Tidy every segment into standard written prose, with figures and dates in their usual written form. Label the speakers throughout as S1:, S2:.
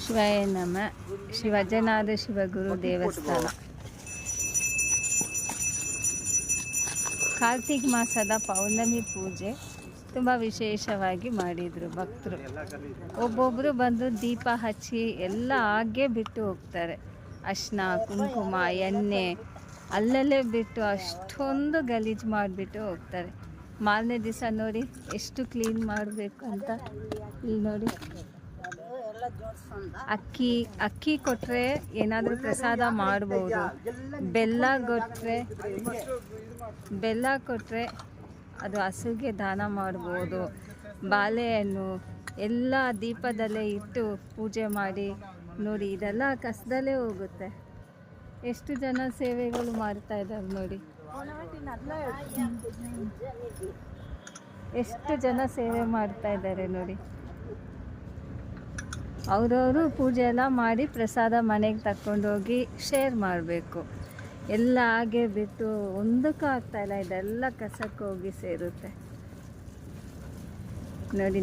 S1: ಶಿವಾಯ ನಮ. ಶಿವಜನಾದ ಶಿವಗುರು ದೇವಸ್ಥಾನ. ಕಾರ್ತಿಕ್ ಮಾಸದ ಪೌರ್ಣಮಿ ಪೂಜೆ ತುಂಬ ವಿಶೇಷವಾಗಿ ಮಾಡಿದರು ಭಕ್ತರು. ಒಬ್ಬೊಬ್ಬರು ಬಂದು ದೀಪ ಹಚ್ಚಿ ಎಲ್ಲ ಹಾಗೆ ಬಿಟ್ಟು ಹೋಗ್ತಾರೆ. ಅರ್ಶಿನ ಕುಂಕುಮ ಎಣ್ಣೆ ಅಲ್ಲಲ್ಲೇ ಬಿಟ್ಟು ಅಷ್ಟೊಂದು ಗಲೀಜು ಮಾಡಿಬಿಟ್ಟು ಹೋಗ್ತಾರೆ. ಮಾರನೇ ದಿವಸ ನೋಡಿ ಎಷ್ಟು ಕ್ಲೀನ್ ಮಾಡಬೇಕು ಅಂತ. ಇಲ್ಲಿ ನೋಡಿ ಅಕ್ಕಿ ಕೊಟ್ಟರೆ ಏನಾದರೂ ಪ್ರಸಾದ ಮಾಡ್ಬೋದು. ಬೆಲ್ಲ ಕೊಟ್ಟರೆ ಅದು ಹಸುಗೆ ದಾನ ಮಾಡ್ಬೋದು. ಬಾಳೆಹಣ್ಣು ಎಲ್ಲ ದೀಪದಲ್ಲೇ ಇಟ್ಟು ಪೂಜೆ ಮಾಡಿ ನೋಡಿ. ಇದೆಲ್ಲ ಕಸದಲ್ಲೇ ಹೋಗುತ್ತೆ. ಎಷ್ಟು ಜನ ಸೇವೆಗಳು ಮಾಡ್ತಾ ಇದ್ದಾರೆ ನೋಡಿ. ಎಷ್ಟು ಜನ ಸೇವೆ ಮಾಡ್ತಾ ಇದ್ದಾರೆ ನೋಡಿ. ಅವರವರು ಪೂಜೆ ಎಲ್ಲ ಮಾಡಿ ಪ್ರಸಾದ ಮನೆಗೆ ತಗೊಂಡೋಗಿ ಶೇರ್ ಮಾಡಬೇಕು. ಎಲ್ಲ ಹಾಗೆ ಬಿಟ್ಟು ಒಂದಕ್ಕೂ ಆಗ್ತಾಯಿಲ್ಲ. ಇದೆಲ್ಲ ಕಸಕ್ಕೆ ಹೋಗಿ ಸೇರುತ್ತೆ ನೋಡಿ.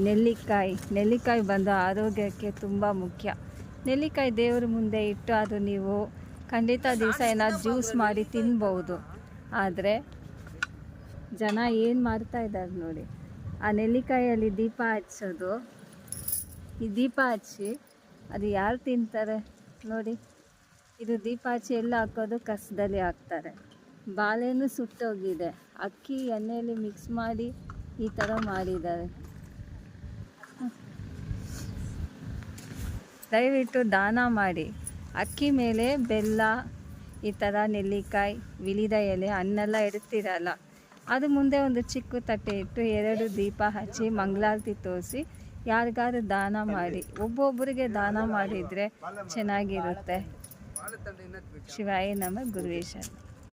S1: ನೆಲ್ಲಿಕಾಯಿ ಬಂದು ಆರೋಗ್ಯಕ್ಕೆ ತುಂಬ ಮುಖ್ಯ. ನೆಲ್ಲಿಕಾಯಿ ದೇವ್ರ ಮುಂದೆ ಇಟ್ಟು ಅದು ನೀವು ಖಂಡಿತ ದಿವಸ ಏನಾದ್ರು ಜ್ಯೂಸ್ ಮಾಡಿ ತಿನ್ಬೋದು. ಆದರೆ ಜನ ಏನು ಮಾಡ್ತಾ ಇದ್ದಾರೆ ನೋಡಿ. ಆ ನೆಲ್ಲಿಕಾಯಲ್ಲಿ ದೀಪ ಹಚ್ಚೋದು, ಈ ದೀಪ ಹಚ್ಚಿ ಅದು ಯಾರು ತಿಂತಾರೆ ನೋಡಿ. ಇದು ದೀಪ ಹಚ್ಚಿ ಎಲ್ಲ ಹಾಕೋದು ಕಸದಲ್ಲಿ ಹಾಕ್ತಾರೆ. ಬಾಳೆನೂ ಸುಟ್ಟೋಗಿದೆ. ಅಕ್ಕಿ ಎಣ್ಣೆಯಲ್ಲಿ ಮಿಕ್ಸ್ ಮಾಡಿ ಈ ಥರ ಮಾಡಿದ್ದಾರೆ. ದಯವಿಟ್ಟು ದಾನ ಮಾಡಿ. ಅಕ್ಕಿ ಮೇಲೆ ಬೆಲ್ಲ, ಈ ಥರ ನೆಲ್ಲಿಕಾಯಿ, ವಿಳಿದ ಎಲೆ, ಹಣ್ಣೆಲ್ಲ ಇಡ್ತೀರಲ್ಲ, ಅದು ಮುಂದೆ ಒಂದು ಚಿಕ್ಕ ತಟ್ಟೆ ಇಟ್ಟು 2 ದೀಪ ಹಚ್ಚಿ ಮಂಗಳಾರತಿ ತೋರಿಸಿ ಯಾರಿಗಾದ್ರು ದಾನ ಮಾಡಿ. ಒಬ್ಬೊಬ್ಬರಿಗೆ ದಾನ ಮಾಡಿದರೆ ಚೆನ್ನಾಗಿರುತ್ತೆ. ಶಿವಾಯ ನಮ. ಗುರುವೇಶ.